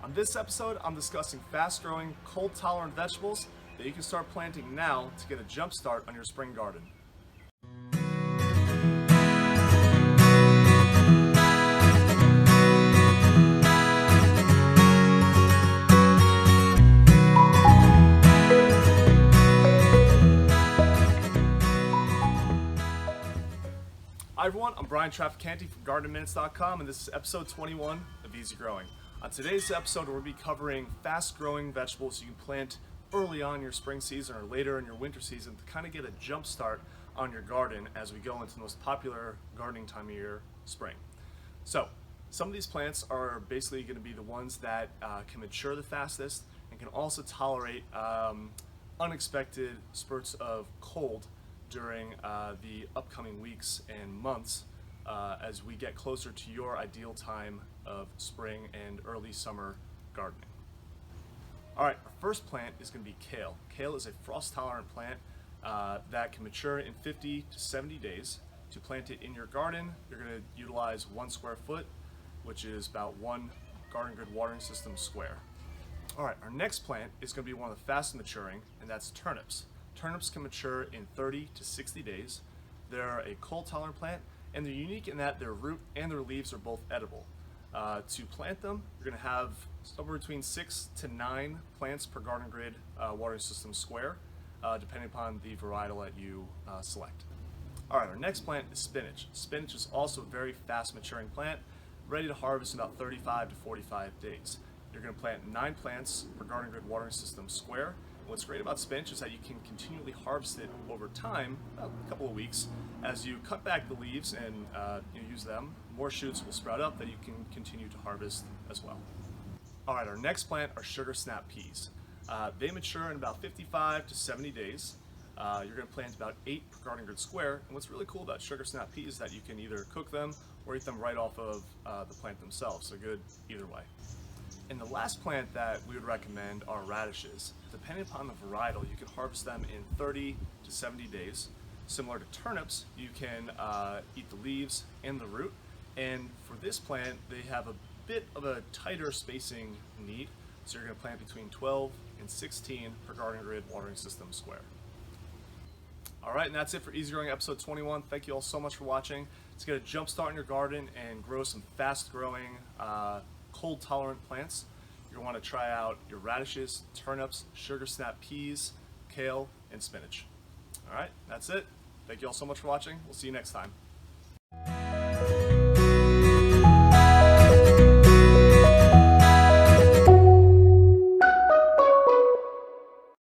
On this episode, I'm discussing fast-growing, cold-tolerant vegetables that you can start planting now to get a jump start on your spring garden. Hi everyone, I'm Brian Trafficanti from GardenMinutes.com, and this is episode 21 of Easy Growing. On today's episode, we'll be covering fast-growing vegetables you can plant early on in your spring season or later in your winter season to kind of get a jump start on your garden as we go into the most popular gardening time of year, spring. So, some of these plants are basically going to be the ones that can mature the fastest and can also tolerate unexpected spurts of cold during the upcoming weeks and months as we get closer to your ideal time of spring and early summer gardening. All right, our first plant is going to be kale. Kale is a frost-tolerant plant that can mature in 50 to 70 days. To plant it in your garden, you're going to utilize 1 square foot, which is about 1 garden grid watering system square. All right, our next plant is going to be one of the fastest maturing, and that's turnips. Turnips can mature in 30 to 60 days. They're a cold-tolerant plant, and they're unique in that their root and their leaves are both edible. To plant them, you're going to have somewhere between 6 to 9 plants per garden grid watering system square, depending upon the varietal that you select. All right, our next plant is spinach. Spinach is also a very fast-maturing plant, ready to harvest in about 35 to 45 days. You're going to plant 9 plants per garden grid watering system square. What's great about spinach is that you can continually harvest it over time, about a couple of weeks, as you cut back the leaves and you use them. More shoots will sprout up that you can continue to harvest as well. All right, our next plant are sugar snap peas. They mature in about 55 to 70 days. You're going to plant about 8 per garden grid square. And what's really cool about sugar snap peas is that you can either cook them or eat them right off of the plant themselves. So good either way. And the last plant that we would recommend are radishes. Depending upon the varietal, you can harvest them in 30 to 70 days. Similar to turnips, you can eat the leaves and the root. And for this plant, they have a bit of a tighter spacing need. So you're going to plant between 12 and 16 per garden grid watering system square. All right, and that's it for Easy Growing episode 21. Thank you all so much for watching. Let's get a jump start in your garden and grow some fast-growing, cold-tolerant plants. You're going to want to try out your radishes, turnips, sugar snap peas, kale, and spinach. All right, that's it. Thank you all so much for watching. We'll see you next time.